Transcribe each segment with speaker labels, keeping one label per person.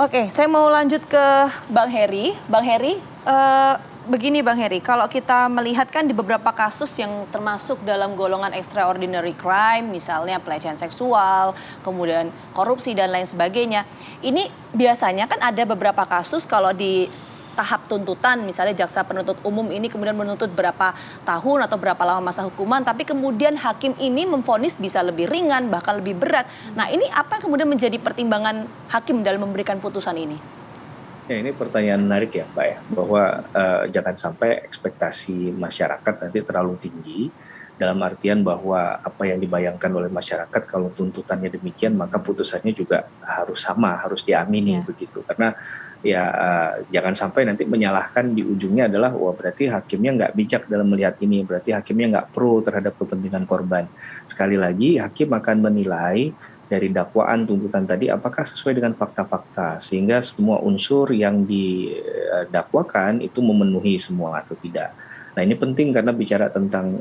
Speaker 1: Oke, saya mau lanjut ke
Speaker 2: Bang Heri. Bang Heri,
Speaker 1: begini Bang Heri, kalau kita melihat kan di beberapa kasus yang termasuk dalam golongan extraordinary crime, misalnya pelecehan seksual, kemudian korupsi dan lain sebagainya. Ini biasanya kan ada beberapa kasus kalau di tahap tuntutan, misalnya jaksa penuntut umum ini kemudian menuntut berapa tahun atau berapa lama masa hukuman, tapi kemudian hakim ini memvonis bisa lebih ringan, bahkan lebih berat. Nah, ini apa yang kemudian menjadi pertimbangan hakim dalam memberikan putusan ini?
Speaker 3: Ya, ini pertanyaan menarik ya, Mbak ya, bahwa jangan sampai ekspektasi masyarakat nanti terlalu tinggi dalam artian bahwa apa yang dibayangkan oleh masyarakat kalau tuntutannya demikian maka putusannya juga harus sama, harus diamini begitu. Karena ya jangan sampai nanti menyalahkan di ujungnya adalah wah berarti hakimnya nggak bijak dalam melihat ini, berarti hakimnya nggak pro terhadap kepentingan korban. Sekali lagi hakim akan menilai dari dakwaan tuntutan tadi apakah sesuai dengan fakta-fakta sehingga semua unsur yang didakwakan itu memenuhi semua atau tidak. Nah ini penting karena bicara tentang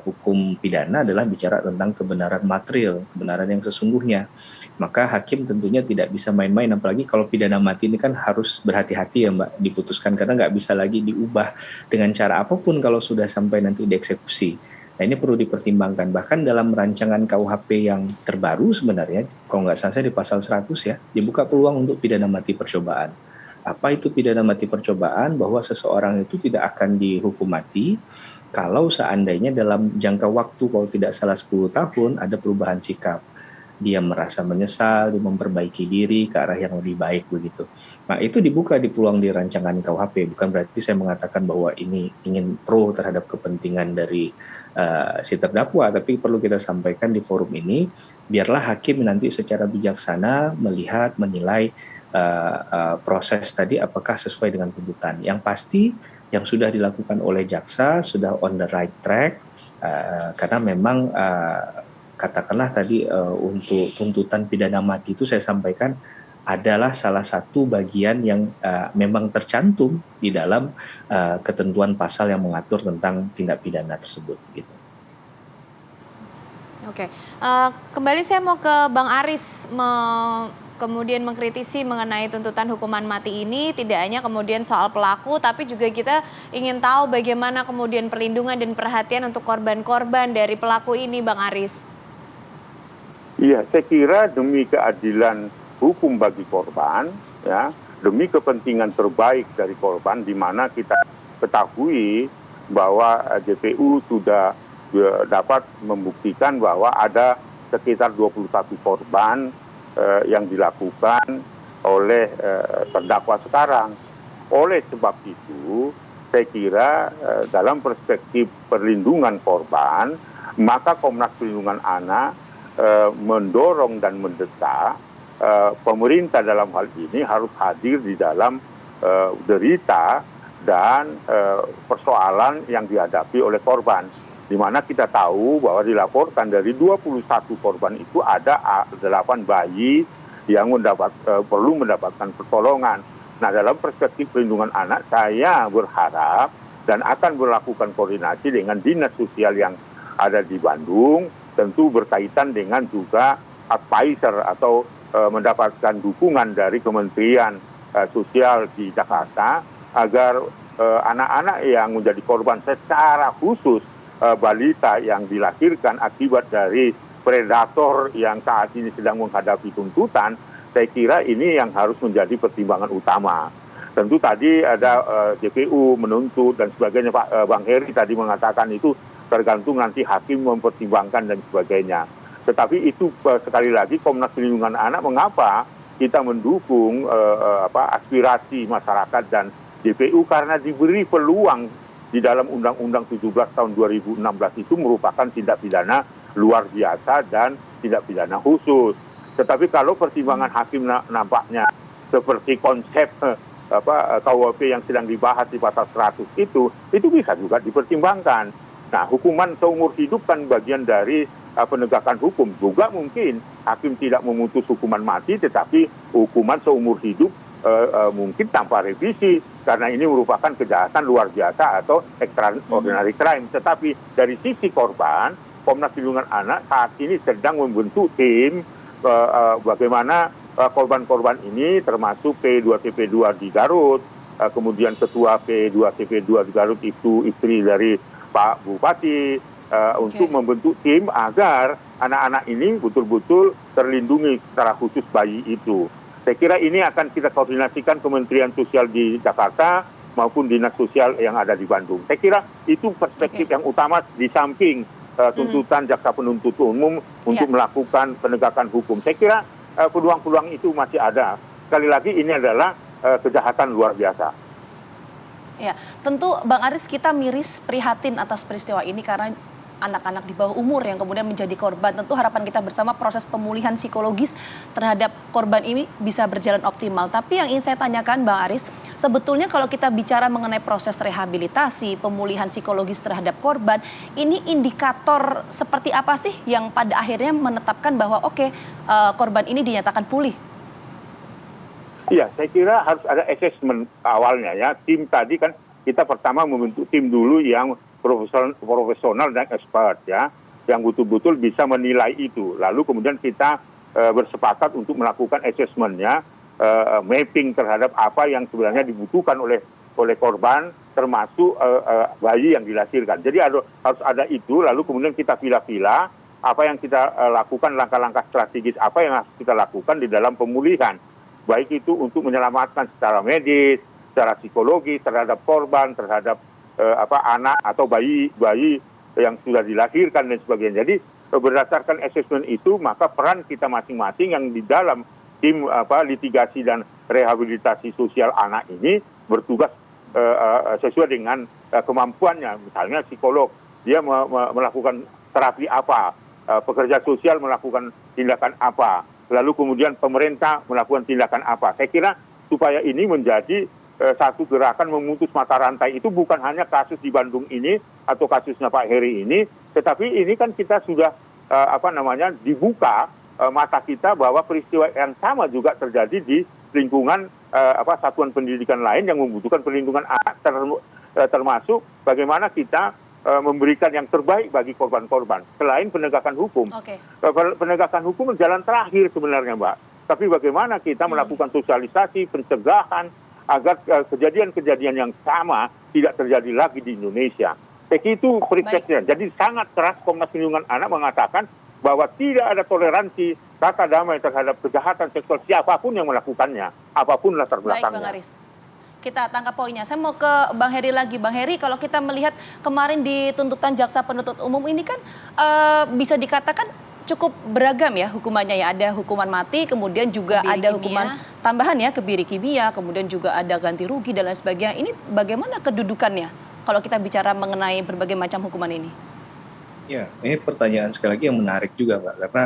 Speaker 3: hukum pidana adalah bicara tentang kebenaran material, kebenaran yang sesungguhnya. Maka hakim tentunya tidak bisa main-main, apalagi kalau pidana mati ini kan harus berhati-hati ya Mbak diputuskan karena nggak bisa lagi diubah dengan cara apapun kalau sudah sampai nanti dieksekusi. Nah ini perlu dipertimbangkan, bahkan dalam rancangan KUHP yang terbaru sebenarnya, kalau nggak salah saya di pasal 100 ya, dibuka peluang untuk pidana mati percobaan. Apa itu pidana mati percobaan? Bahwa seseorang itu tidak akan dihukum mati kalau seandainya dalam jangka waktu kalau tidak salah 10 tahun ada perubahan sikap. Dia merasa menyesal, dia memperbaiki diri ke arah yang lebih baik begitu. Nah itu dibuka di peluang di rancangan KUHP, bukan berarti saya mengatakan bahwa ini ingin pro terhadap kepentingan dari si terdakwa, tapi perlu kita sampaikan di forum ini, biarlah hakim nanti secara bijaksana melihat, menilai proses tadi apakah sesuai dengan tuntutan. Yang pasti yang sudah dilakukan oleh jaksa sudah on the right track, karena memang katakanlah tadi untuk tuntutan pidana mati itu saya sampaikan adalah salah satu bagian yang memang tercantum di dalam ketentuan pasal yang mengatur tentang tindak pidana tersebut gitu.
Speaker 2: Oke, kembali saya mau ke Bang Aris kemudian mengkritisi mengenai tuntutan hukuman mati ini, tidak hanya kemudian soal pelaku, tapi juga kita ingin tahu bagaimana kemudian perlindungan dan perhatian untuk korban-korban dari pelaku ini, Bang Aris.
Speaker 4: Iya, saya kira demi keadilan hukum bagi korban, ya, demi kepentingan terbaik dari korban, di mana kita ketahui bahwa JPU sudah dapat membuktikan bahwa ada sekitar 21 korban yang dilakukan oleh terdakwa sekarang. Oleh sebab itu, saya kira dalam perspektif perlindungan korban, maka Komnas Perlindungan Anak mendorong dan mendesak pemerintah dalam hal ini harus hadir di dalam derita dan persoalan yang dihadapi oleh korban. Di mana kita tahu bahwa dilaporkan dari 21 korban itu ada 8 bayi yang perlu mendapatkan pertolongan. Nah, dalam perspektif perlindungan anak, saya berharap dan akan melakukan koordinasi dengan dinas sosial yang ada di Bandung, tentu berkaitan dengan juga advisor atau mendapatkan dukungan dari Kementerian Sosial di Jakarta agar anak-anak yang menjadi korban secara khusus balita yang dilahirkan akibat dari predator yang saat ini sedang menghadapi tuntutan, saya kira ini yang harus menjadi pertimbangan utama. Tentu tadi ada JPU menuntut dan sebagainya, Pak Bang Heri tadi mengatakan itu tergantung nanti hakim mempertimbangkan dan sebagainya. Tetapi itu sekali lagi Komnas Perlindungan Anak mengapa kita mendukung aspirasi masyarakat dan JPU karena diberi peluang di dalam Undang-Undang 17 tahun 2016 itu merupakan tindak pidana luar biasa dan tindak pidana khusus. Tetapi kalau pertimbangan hakim nampaknya seperti konsep KUHP yang sedang dibahas di pasal 100 itu bisa juga dipertimbangkan. Nah, hukuman seumur hidup kan bagian dari penegakan hukum. Juga mungkin hakim tidak memutus hukuman mati, tetapi hukuman seumur hidup mungkin tanpa revisi, karena ini merupakan kejahatan luar biasa atau extraordinary crime. Tetapi dari sisi korban, Komnas Perlindungan Anak saat ini sedang membentuk tim bagaimana korban-korban ini termasuk P2TP2 di Garut, kemudian ketua P2TP2 di Garut itu istri dari Pak Bupati, untuk membentuk tim agar anak-anak ini betul-betul terlindungi secara khusus bayi itu. Saya kira ini akan kita koordinasikan Kementerian Sosial di Jakarta maupun Dinas Sosial yang ada di Bandung. Saya kira itu perspektif yang utama di samping tuntutan jaksa penuntut umum untuk melakukan penegakan hukum. Saya kira peluang-peluang itu masih ada. Sekali lagi ini adalah kejahatan luar biasa.
Speaker 1: Ya, tentu Bang Aris kita miris prihatin atas peristiwa ini karena anak-anak di bawah umur yang kemudian menjadi korban. Tentu harapan kita bersama proses pemulihan psikologis terhadap korban ini bisa berjalan optimal. Tapi yang ingin saya tanyakan Bang Aris, sebetulnya kalau kita bicara mengenai proses rehabilitasi, pemulihan psikologis terhadap korban, ini indikator seperti apa sih yang pada akhirnya menetapkan bahwa korban ini dinyatakan pulih?
Speaker 4: Iya, saya kira harus ada assessment awalnya ya. Tim tadi kan kita pertama membentuk tim dulu yang profesional dan expert ya, yang betul-betul bisa menilai itu. Lalu kemudian kita bersepakat untuk melakukan assessment-nya, mapping terhadap apa yang sebenarnya dibutuhkan oleh korban, termasuk bayi yang dilahirkan. Jadi harus ada itu, lalu kemudian kita pilah-pilah apa yang kita lakukan, langkah-langkah strategis apa yang harus kita lakukan di dalam pemulihan. Baik itu untuk menyelamatkan secara medis, secara psikologis terhadap korban, terhadap anak atau bayi yang sudah dilahirkan dan sebagainya. Jadi berdasarkan assessment itu maka peran kita masing-masing yang di dalam tim litigasi dan rehabilitasi sosial anak ini bertugas sesuai dengan kemampuannya. Misalnya psikolog dia melakukan terapi apa, pekerja sosial melakukan tindakan apa, lalu kemudian pemerintah melakukan tindakan apa. Saya kira supaya ini menjadi satu gerakan memutus mata rantai itu bukan hanya kasus di Bandung ini atau kasusnya Pak Heri ini, tetapi ini kan kita sudah dibuka mata kita bahwa peristiwa yang sama juga terjadi di lingkungan satuan pendidikan lain yang membutuhkan perlindungan anak, termasuk bagaimana kita memberikan yang terbaik bagi korban-korban selain penegakan hukum. Penegakan hukum jalan terakhir sebenarnya, Mbak. Tapi bagaimana kita melakukan sosialisasi, pencegahan agar kejadian-kejadian yang sama tidak terjadi lagi di Indonesia. Itu prinsipnya. Jadi sangat keras Komnas Perlindungan Anak mengatakan bahwa tidak ada toleransi kata damai terhadap kejahatan seksual siapapun yang melakukannya, apapun latar belakangnya.
Speaker 1: Baik, Bang Aris. Kita tangkap poinnya. Saya mau ke Bang Heri lagi. Bang Heri, kalau kita melihat kemarin di tuntutan jaksa penuntut umum ini kan bisa dikatakan cukup beragam ya hukumannya ya. Ada hukuman mati, kemudian juga ada hukuman tambahan ya, kebiri kimia, kemudian juga ada ganti rugi dan lain sebagainya. Ini bagaimana kedudukannya kalau kita bicara mengenai berbagai macam hukuman ini?
Speaker 3: Ya, ini pertanyaan sekali lagi yang menarik juga, Mbak. Karena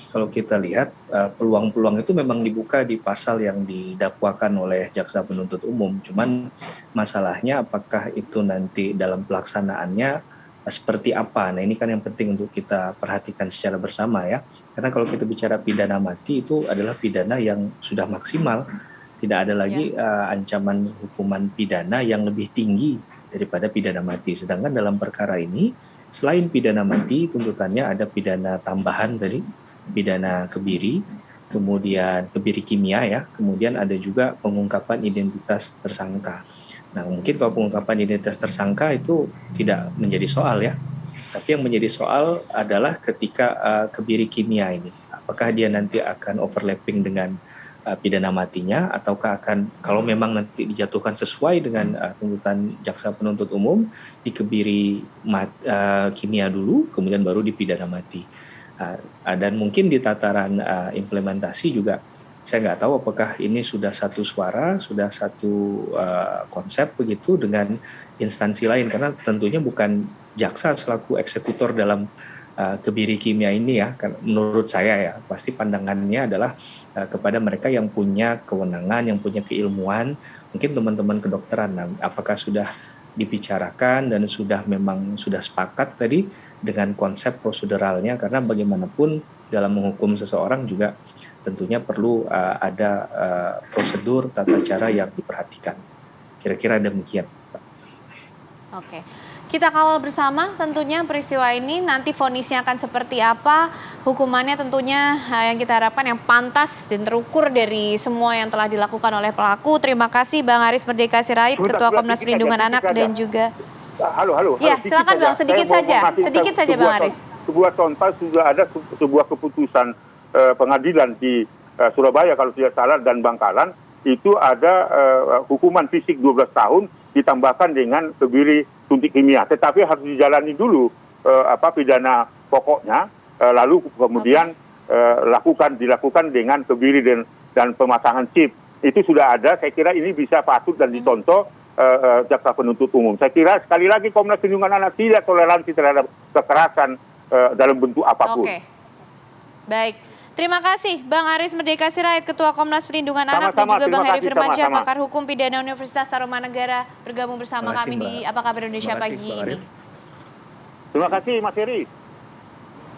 Speaker 3: kalau kita lihat peluang-peluang itu memang dibuka di pasal yang didakwakan oleh jaksa penuntut umum. Cuman masalahnya apakah itu nanti dalam pelaksanaannya seperti apa. Nah, ini kan yang penting untuk kita perhatikan secara bersama ya. Karena kalau kita bicara pidana mati itu adalah pidana yang sudah maksimal. Tidak ada lagi ancaman hukuman pidana yang lebih tinggi daripada pidana mati. Sedangkan dalam perkara ini selain pidana mati, tuntutannya ada pidana tambahan dari pidana kebiri, kemudian kebiri kimia ya, kemudian ada juga pengungkapan identitas tersangka. Nah, mungkin kalau pengungkapan identitas tersangka itu tidak menjadi soal ya, tapi yang menjadi soal adalah ketika kebiri kimia ini, apakah dia nanti akan overlapping dengan pidana matinya, ataukah akan kalau memang nanti dijatuhkan sesuai dengan tuntutan jaksa penuntut umum di kebiri kimia dulu, kemudian baru di pidana mati. Dan mungkin di tataran implementasi juga saya nggak tahu apakah ini sudah satu suara, sudah satu konsep begitu dengan instansi lain, karena tentunya bukan jaksa selaku eksekutor dalam kebiri kimia ini ya. Menurut saya ya, pasti pandangannya adalah kepada mereka yang punya kewenangan, yang punya keilmuan, mungkin teman-teman kedokteran. Nah, apakah sudah dibicarakan dan memang sudah sepakat tadi dengan konsep proseduralnya, karena bagaimanapun dalam menghukum seseorang juga tentunya perlu ada prosedur tata cara yang diperhatikan. Kira-kira demikian.
Speaker 2: Oke. Kita kawal bersama tentunya peristiwa ini, nanti vonisnya akan seperti apa, hukumannya tentunya yang kita harapkan yang pantas dan terukur dari semua yang telah dilakukan oleh pelaku. Terima kasih Bang Aris Merdeka Sirait, Ketua Komnas Perlindungan Anak dan juga...
Speaker 4: Halo.
Speaker 2: Ya, silakan Bang, sedikit saja Bang Aris.
Speaker 4: Sebuah contoh sudah ada sebuah keputusan pengadilan di Surabaya kalau tidak salah dan Bangkalan, itu ada hukuman fisik 12 tahun ditambahkan dengan kebiri suntik kimia. Tetapi harus dijalani dulu pidana pokoknya, lalu kemudian dilakukan dengan kebiri dan pemasangan chip. Itu sudah ada, saya kira ini bisa patut dan dicontoh jaksa penuntut umum. Saya kira sekali lagi Komnas Perlindungan Anak tidak toleransi terhadap kekerasan dalam bentuk apapun.
Speaker 2: Oke. Baik. Terima kasih Bang Aris Merdeka Sirait, Ketua Komnas Perlindungan Anak, dan juga Bang Heri Firmansyah, pakar hukum pidana Universitas Tarumanegara, bergabung bersama kami di Apa Kabar Indonesia pagi ini.
Speaker 4: Terima kasih Mas Heri.